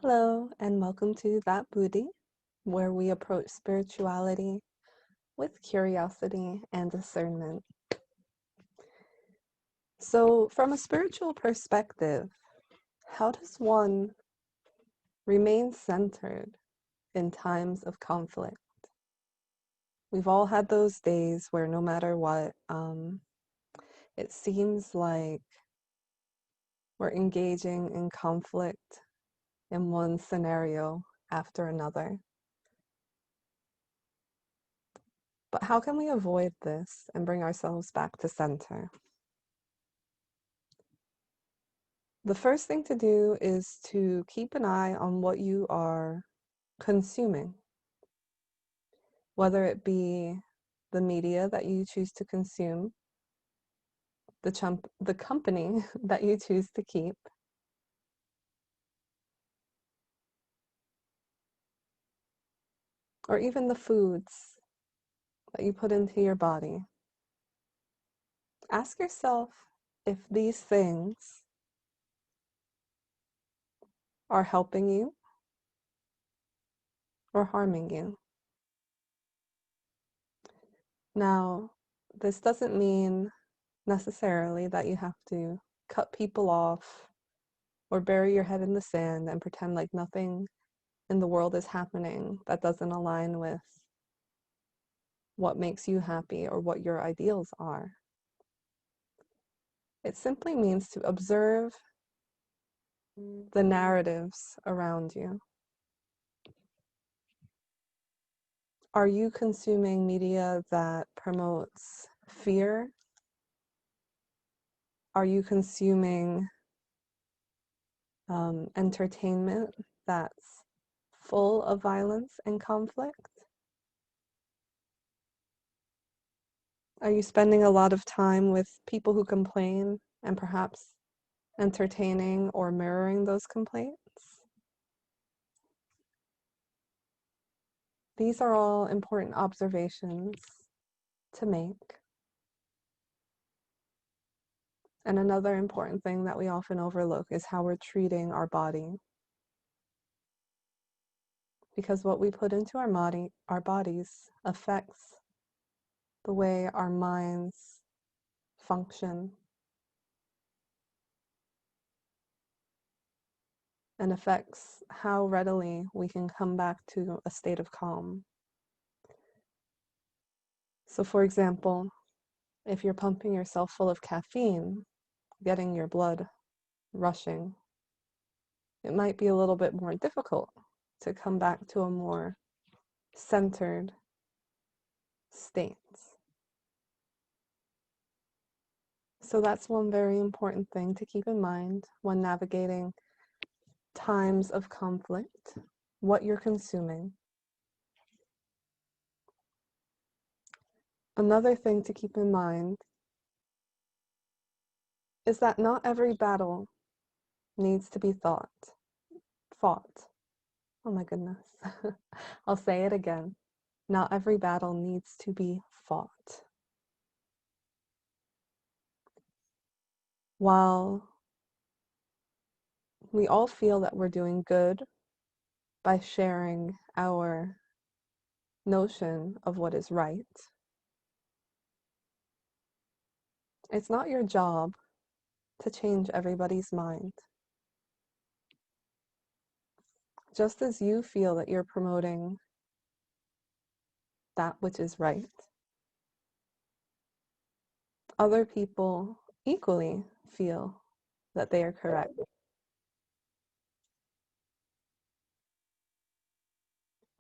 Hello, and welcome to That Booty, where we approach spirituality with curiosity and discernment. So, from a spiritual perspective, how does one remain centered in times of conflict? We've all had those days where no matter what, it seems like we're engaging in conflict in one scenario after another. But how can we avoid this and bring ourselves back to center? The first thing to do is to keep an eye on what you are consuming, whether it be the media that you choose to consume, the company that you choose to keep, or even the foods that you put into your body. Ask yourself if these things are helping you or harming you. Now, this doesn't mean necessarily that you have to cut people off or bury your head in the sand and pretend like nothing in the world is happening that doesn't align with what makes you happy or what your ideals are. It simply means to observe the narratives around you. Are you consuming media that promotes fear? Are you consuming entertainment that's full of violence and conflict? Are you spending a lot of time with people who complain and perhaps entertaining or mirroring those complaints? These are all important observations to make. And another important thing that we often overlook is how we're treating our body. Because what we put into our bodies affects the way our minds function and affects how readily we can come back to a state of calm. So for example, if you're pumping yourself full of caffeine, getting your blood rushing, it might be a little bit more difficult to come back to a more centered state. So that's one very important thing to keep in mind when navigating times of conflict, what you're consuming. Another thing to keep in mind is that not every battle needs to be fought. Oh my goodness. I'll say it again. Not every battle needs to be fought. While we all feel that we're doing good by sharing our notion of what is right, it's not your job to change everybody's mind. Just as you feel that you're promoting that which is right, other people equally feel that they are correct.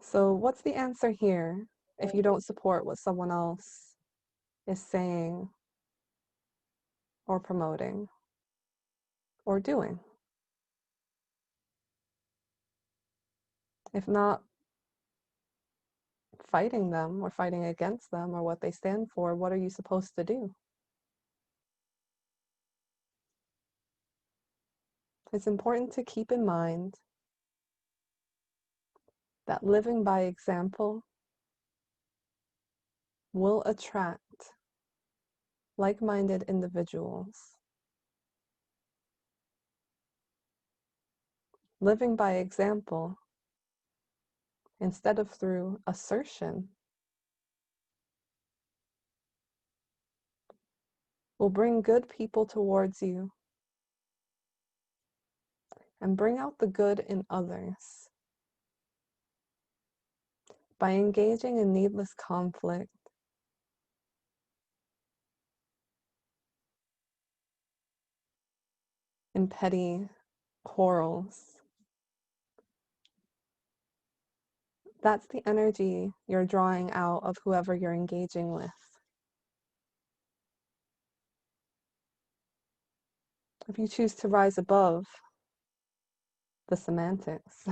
So what's the answer here if you don't support what someone else is saying or promoting or doing? If not fighting them or fighting against them or what they stand for, what are you supposed to do? It's important to keep in mind that living by example will attract like-minded individuals. living by example instead of through assertion will bring good people towards you and bring out the good in others. By engaging in needless conflict, in petty quarrels, that's the energy you're drawing out of whoever you're engaging with. If you choose to rise above the semantics,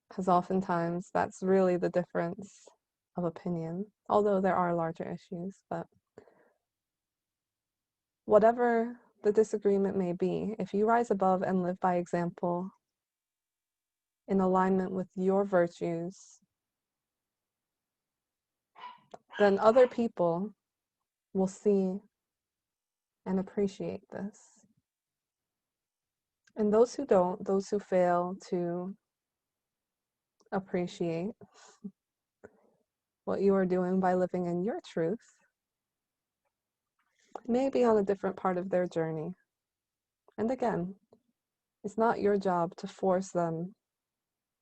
because oftentimes that's really the difference of opinion, although there are larger issues, but whatever the disagreement may be, if you rise above and live by example in alignment with your virtues, then other people will see and appreciate this. And those who don't, those who fail to appreciate what you are doing by living in your truth, may be on a different part of their journey. And again, it's not your job to force them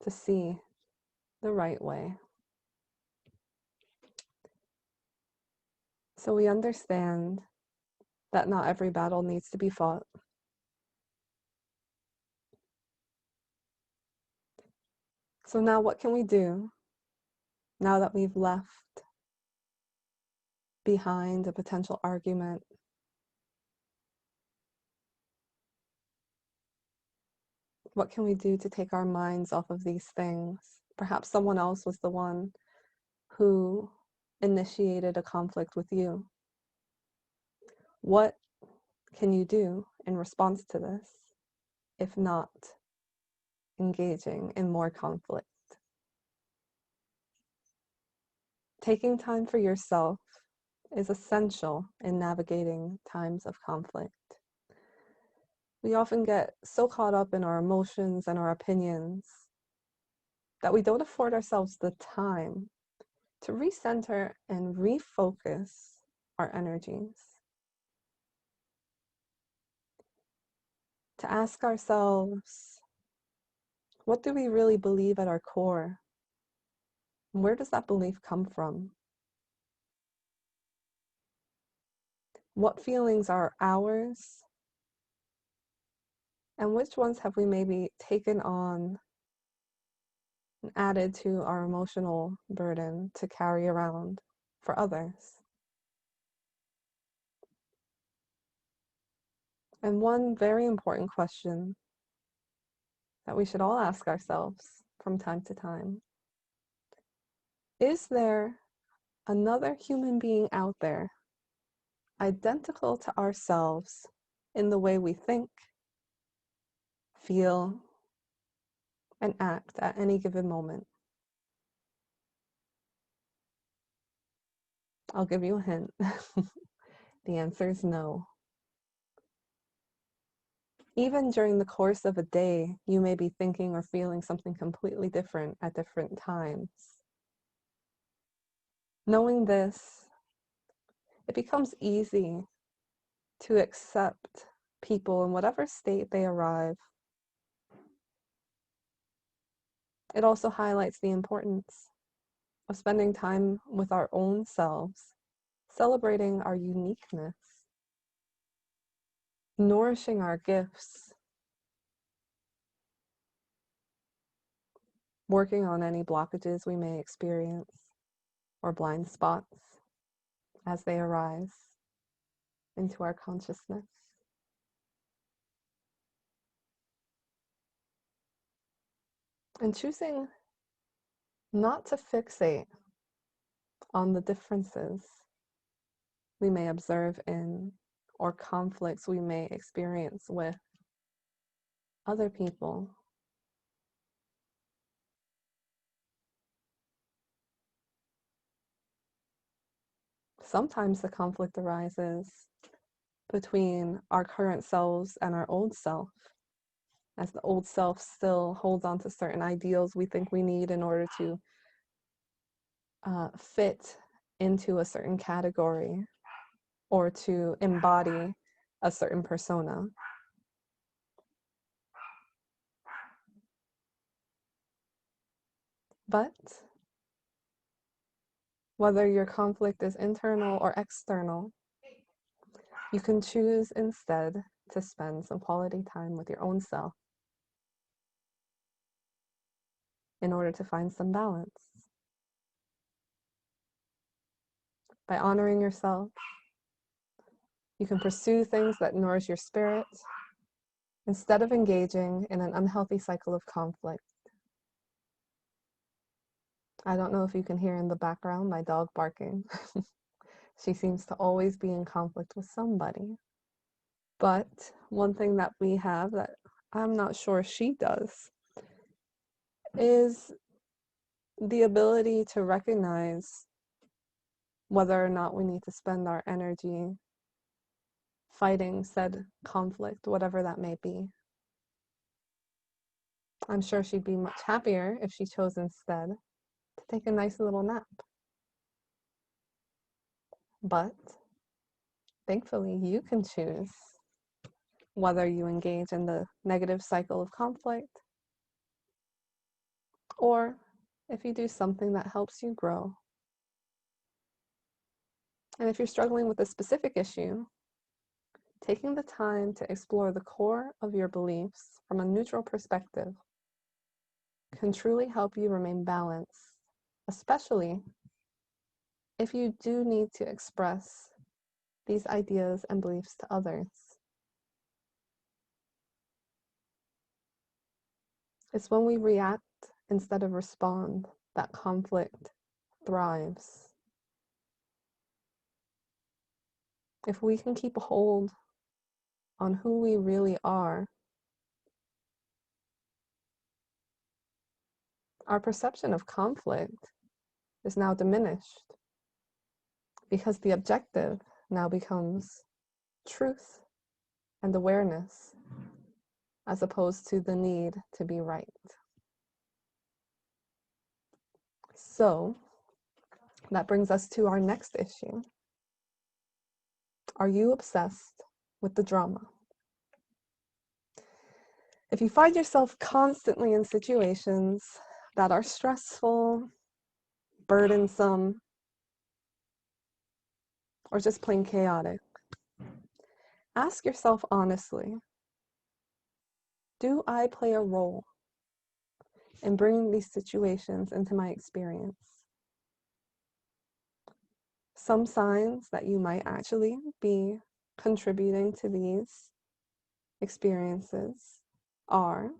to see the right way. So we understand that not every battle needs to be fought. So now what can we do now that we've left behind a potential argument? What can we do to take our minds off of these things? Perhaps someone else was the one who initiated a conflict with you. What can you do in response to this, if not engaging in more conflict? Taking time for yourself is essential in navigating times of conflict. We often get so caught up in our emotions and our opinions that we don't afford ourselves the time to recenter and refocus our energies. To ask ourselves, what do we really believe at our core? And where does that belief come from? What feelings are ours? And which ones have we maybe taken on and added to our emotional burden to carry around for others? And one very important question that we should all ask ourselves from time to time: is there another human being out there identical to ourselves in the way we think, feel, and act at any given moment? I'll give you a hint. The answer is no. Even during the course of a day, you may be thinking or feeling something completely different at different times. Knowing this, it becomes easy to accept people in whatever state they arrive. It also highlights the importance of spending time with our own selves, celebrating our uniqueness, nourishing our gifts, working on any blockages we may experience or blind spots as they arise into our consciousness. And choosing not to fixate on the differences we may observe in or conflicts we may experience with other people. Sometimes the conflict arises between our current selves and our old self. as the old self still holds on to certain ideals we think we need in order to fit into a certain category or to embody a certain persona. But whether your conflict is internal or external, you can choose instead to spend some quality time with your own self in order to find some balance. By honoring yourself, you can pursue things that nourish your spirit instead of engaging in an unhealthy cycle of conflict. I don't know if you can hear in the background my dog barking. She seems to always be in conflict with somebody. But one thing that we have that I'm not sure she does is the ability to recognize whether or not we need to spend our energy fighting said conflict, whatever that may be. I'm sure she'd be much happier if she chose instead to take a nice little nap. But thankfully, you can choose whether you engage in the negative cycle of conflict or if you do something that helps you grow. And if you're struggling with a specific issue, taking the time to explore the core of your beliefs from a neutral perspective can truly help you remain balanced, especially if you do need to express these ideas and beliefs to others. It's when we react instead of respond that conflict thrives. If we can keep a hold on who we really are, our perception of conflict is now diminished because the objective now becomes truth and awareness as opposed to the need to be right. So that brings us to our next issue. Are you obsessed with the drama? If you find yourself constantly in situations that are stressful, burdensome, or just plain chaotic, ask yourself honestly, do I play a role in bringing these situations into my experience? Some signs that you might actually be contributing to these experiences are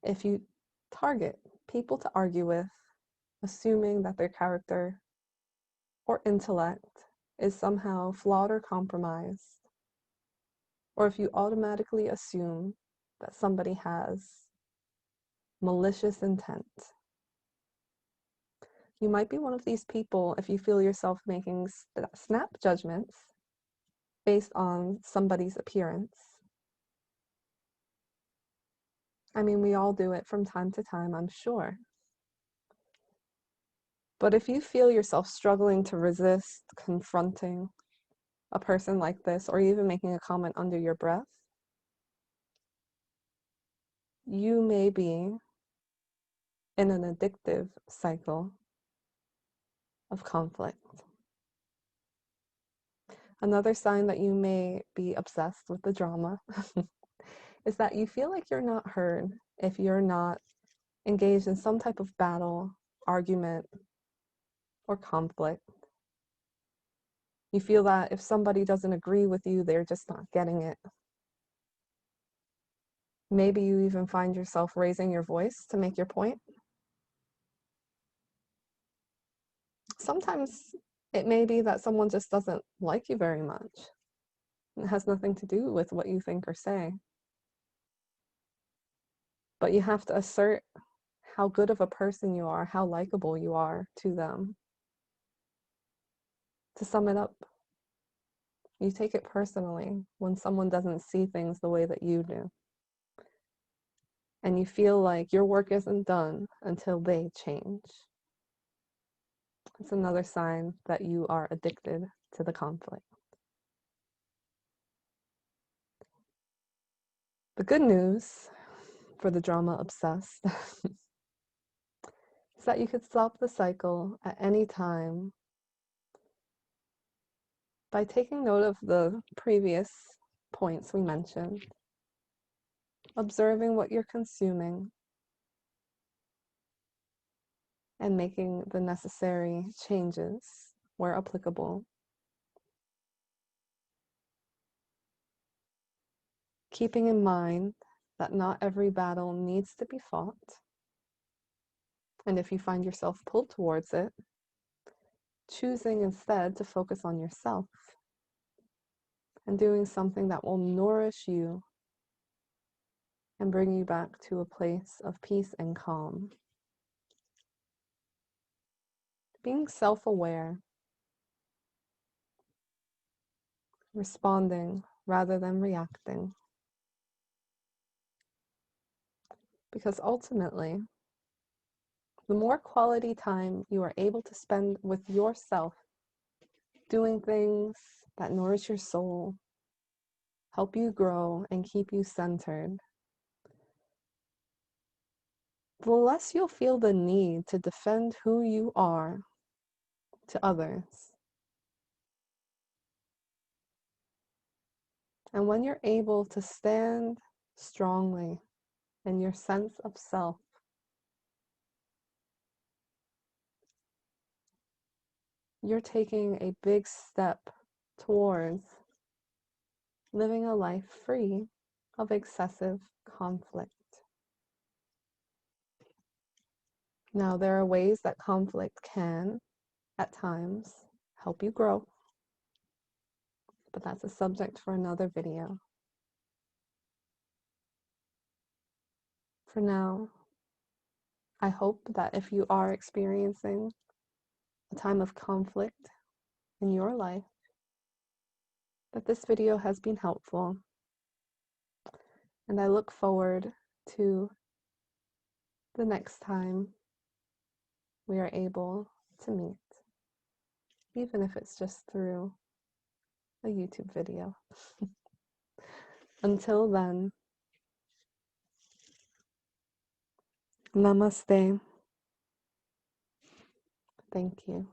if you target people to argue with, assuming that their character or intellect is somehow flawed or compromised, or if you automatically assume that somebody has malicious intent. You might be one of these people if you feel yourself making snap judgments based on somebody's appearance. I mean, we all do it from time to time, I'm sure. But if you feel yourself struggling to resist confronting a person like this, or even making a comment under your breath, you may be in an addictive cycle of conflict. Another sign that you may be obsessed with the drama is that you feel like you're not heard if you're not engaged in some type of battle, argument, or conflict. You feel that if somebody doesn't agree with you, they're just not getting it. Maybe you even find yourself raising your voice to make your point. Sometimes it may be that someone just doesn't like you very much. It has nothing to do with what you think or say. But you have to assert how good of a person you are, how likable you are to them. To sum it up, you take it personally when someone doesn't see things the way that you do. and you feel like your work isn't done until they change. It's another sign that you are addicted to the conflict. The good news for the drama obsessed is that you could stop the cycle at any time by taking note of the previous points we mentioned, observing what you're consuming, and making the necessary changes where applicable. Keeping in mind that not every battle needs to be fought. And if you find yourself pulled towards it, choosing instead to focus on yourself and doing something that will nourish you and bring you back to a place of peace and calm. Being self-aware, responding rather than reacting. Because ultimately, the more quality time you are able to spend with yourself, doing things that nourish your soul, help you grow, and keep you centered, the less you'll feel the need to defend who you are to others. And when you're able to stand strongly in your sense of self, you're taking a big step towards living a life free of excessive conflict. Now, there are ways that conflict can, at times, help you grow, but that's a subject for another video. For now, I hope that if you are experiencing a time of conflict in your life, that this video has been helpful, and I look forward to the next time we are able to meet, even if it's just through a YouTube video. Until then, namaste. Thank you.